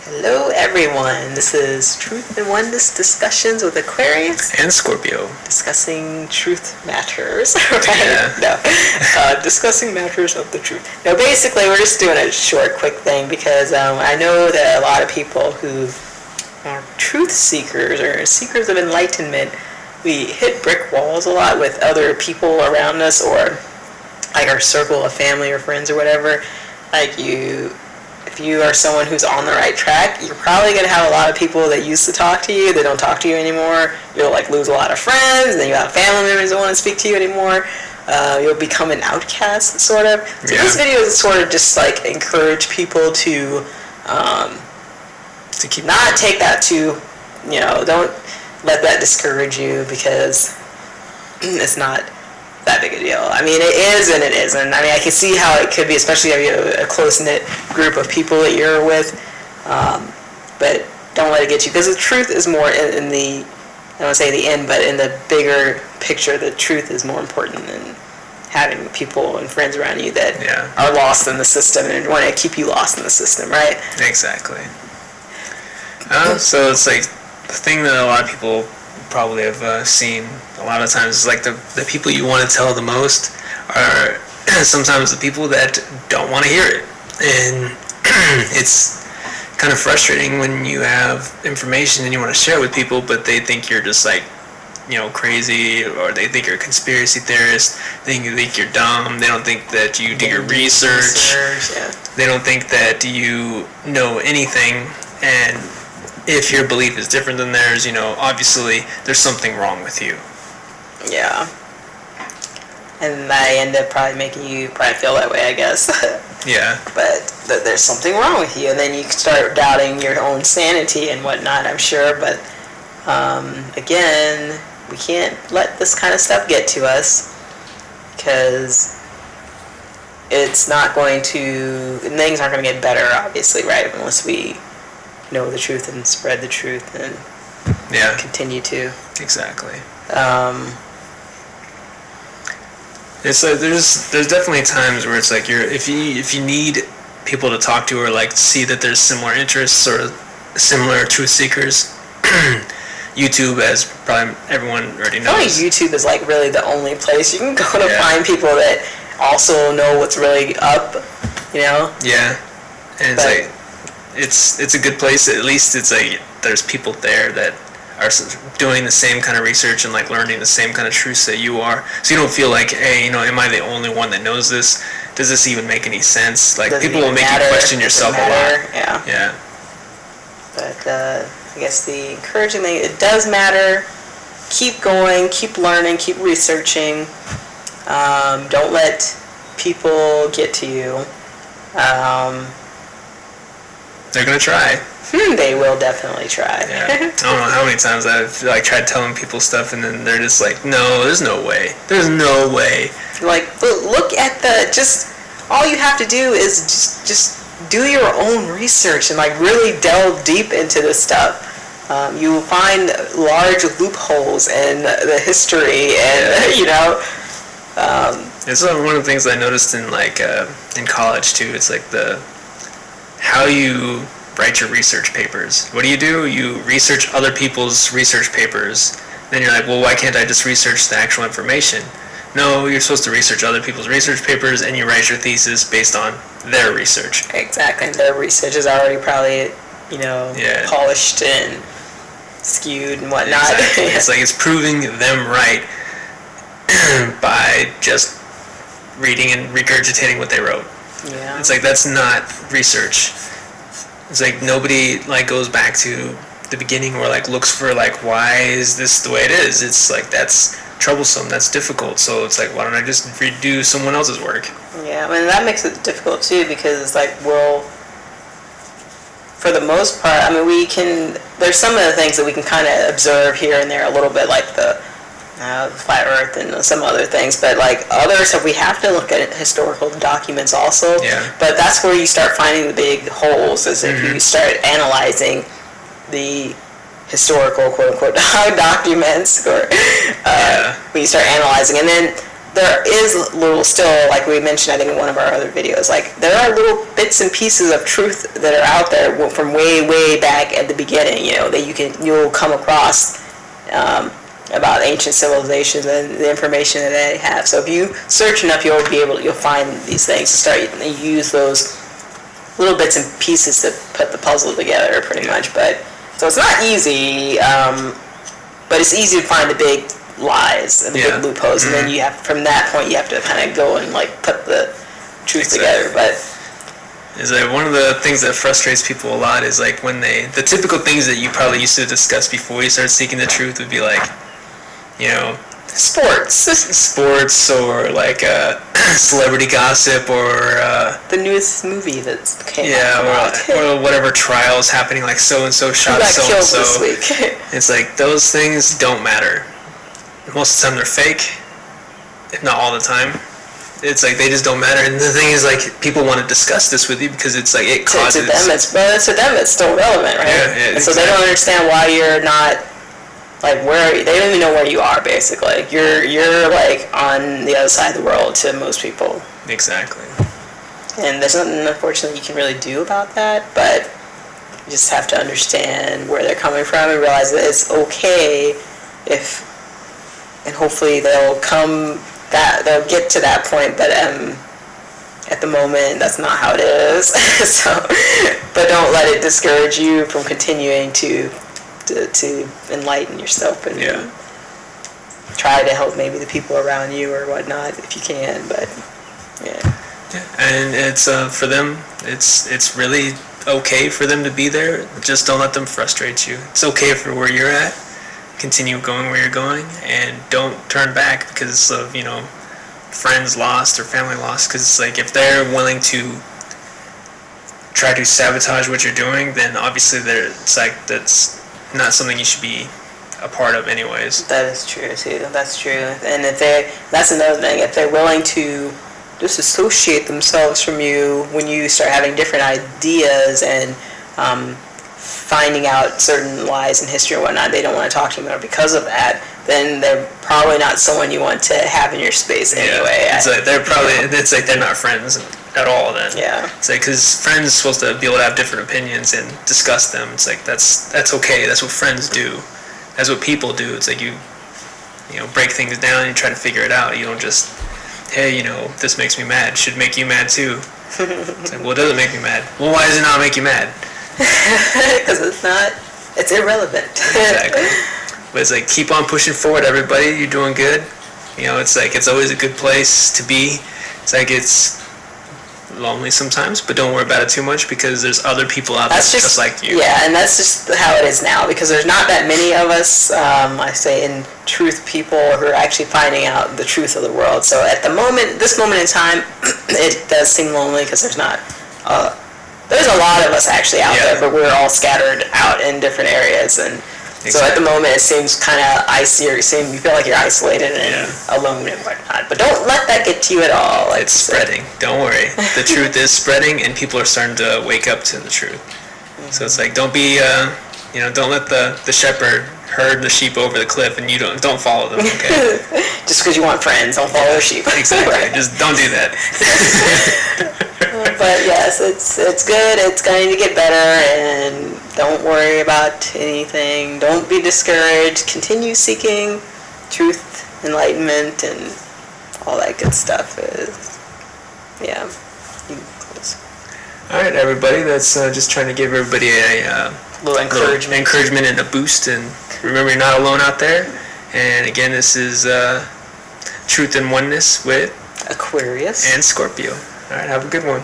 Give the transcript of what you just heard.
Hello everyone, this is Truth and Oneness Discussions with Aquarius and Scorpio. Discussing truth matters, right? Yeah. No, discussing matters of the truth. No, basically we're just doing a short, quick thing because I know that a lot of people who are truth seekers or seekers of enlightenment, we hit brick walls a lot with other people around us or like our circle of family or friends or whatever. If you are someone who's on the right track, you're probably going to have a lot of people that used to talk to you that don't talk to you anymore. You'll lose a lot of friends, and then you have family members that don't want to speak to you anymore. You'll become an outcast, sort of. So this video is sort of just encourage people to keep not take that too, don't let that discourage you because it's not that big a deal. I mean, it is and it isn't. I mean, I can see how it could be, especially if you have a close-knit group of people that you're with, but don't let it get you, because the truth is more in the, I don't want to say the end, but in the bigger picture, the truth is more important than having people and friends around you that are lost in the system and want to keep you lost in the system, right? Exactly. So it's the thing that a lot of people probably have seen a lot of times is the people you want to tell the most are sometimes the people that don't want to hear it, and it's kind of frustrating when you have information and you want to share it with people, but they think you're just crazy, or they think you're a conspiracy theorist, they think you're dumb, they don't think that you do your research. They don't think that you know anything, and if your belief is different than theirs, obviously there's something wrong with you. Yeah. And I end up probably making you probably feel that way, I guess. Yeah. But there's something wrong with you, and then you start doubting your own sanity and whatnot, I'm sure. But again, we can't let this kind of stuff get to us, because it's not going to, things aren't going to get better, obviously, right, unless we know the truth and spread the truth and continue to. Exactly. It's there's definitely times where it's if you need people to talk to, or see that there's similar interests or similar truth seekers, YouTube, as probably everyone already knows. Probably YouTube is really the only place you can go to find people that also know what's really up, Yeah, and it's a good place. At least it's there's people there that are doing the same kind of research and learning the same kind of truths that you are. So you don't feel hey, am I the only one that knows this? Does this even make any sense? People will make you question yourself a lot. Yeah. But I guess the encouraging thing, it does matter. Keep going, keep learning, keep researching. Don't let people get to you. They're gonna try. They will definitely try. Yeah. I don't know how many times I've tried telling people stuff, and then they're just no, there's no way. There's no way. Look at all you have to do is just do your own research and really delve deep into this stuff. You will find large loopholes in the history, and it's one of the things I noticed in in college too. It's how you write your research papers. What do? You research other people's research papers. Then you're well, why can't I just research the actual information? No, you're supposed to research other people's research papers, and you write your thesis based on their research. Exactly. Their research is already probably, polished and skewed and whatnot. Exactly. It's proving them right by just reading and regurgitating what they wrote. Yeah. It's that's not research. It's nobody goes back to the beginning or looks for why is this the way it is. It's that's troublesome, that's difficult. So it's why don't I just redo someone else's work? Yeah, I mean that makes it difficult too, because for the most part, I mean there's some of the things that we can kind of observe here and there a little bit, the flat earth and some other things, but other stuff we have to look at historical documents also. Yeah. But that's where you start finding the big holes, is if you start analyzing the historical quote unquote documents, or when you start analyzing, and then there is little still, like we mentioned, I think in one of our other videos, like there are little bits and pieces of truth that are out there from way back at the beginning, that you'll come across about ancient civilizations and the information that they have. So if you search enough, you'll find these things and start use those little bits and pieces to put the puzzle together, pretty much. But so it's not easy, but it's easy to find the big lies and the big loopholes, and then from that point you have to kind of go and like put the truth together. But is like one of the things that frustrates people a lot is like when the typical things that you probably used to discuss before you started seeking the truth would be like, sports or like celebrity gossip or the newest movie that came out. or whatever trials happening, like so and so shot so and so this week. It's like those things don't matter. Most of the time they're fake, if not all the time. It's like they just don't matter. And the thing is, like, people want to discuss this with you because it's like it causes. To them it's still relevant, right? Yeah, so they don't understand why you're not like they don't even know where you are. Basically, you're like on the other side of the world to most people. Exactly. And there's nothing, unfortunately, you can really do about that. But you just have to understand where they're coming from and realize that it's okay and hopefully they'll get to that point, but at the moment that's not how it is. So, but don't let it discourage you from continuing to enlighten yourself and try to help maybe the people around you or whatnot if you can. But and it's for them, it's really okay for them to be there. Just don't let them frustrate you. It's okay for where you're at. Continue going where you're going, and don't turn back because of friends lost or family lost. Because it's like if they're willing to try to sabotage what you're doing, then obviously it's like that's not something you should be a part of anyways. That is true too. That's true. And that's another thing. If they're willing to disassociate themselves from you when you start having different ideas and finding out certain lies in history and whatnot, they don't want to talk to you about because of that, then they're probably not someone you want to have in your space anyway. It's like it's like they're not friends at all then. Yeah. It's like, because friends are supposed to be able to have different opinions and discuss them. It's like that's okay. That's what friends do. That's what people do. It's like you break things down and you try to figure it out. You don't just, hey, this makes me mad. Should make you mad too. It's like, well, it doesn't make me mad. Well, why does it not make you mad? Because it's irrelevant. Exactly. But it's like, keep on pushing forward, everybody. You're doing good. It's like, it's always a good place to be. It's like, it's lonely sometimes, but don't worry about it too much because there's other people out there just like you. Yeah, and that's just how it is now because there's not that many of us, I say, in truth people who are actually finding out the truth of the world. So at this moment in time, it does seem lonely because there's not... there's a lot of us actually out there, but we're all scattered out in different areas, and so at the moment it seems kind of icy, or you feel like you're isolated and alone and whatnot. But don't let that get to you at all. It's spreading. Don't worry. The truth is spreading, and people are starting to wake up to the truth. Mm-hmm. So it's like, don't be, don't let the shepherd herd the sheep over the cliff, and you don't follow them. Okay. Just because you want friends, don't follow the sheep. Exactly. Just don't do that. But yes, it's good. It's going to get better, and don't worry about anything. Don't be discouraged. Continue seeking truth, enlightenment, and all that good stuff. You can close. All right, everybody. That's just trying to give everybody a little encouragement and a boost. And remember, you're not alone out there. And again, this is Truth and Oneness with Aquarius and Scorpio. All right, have a good one.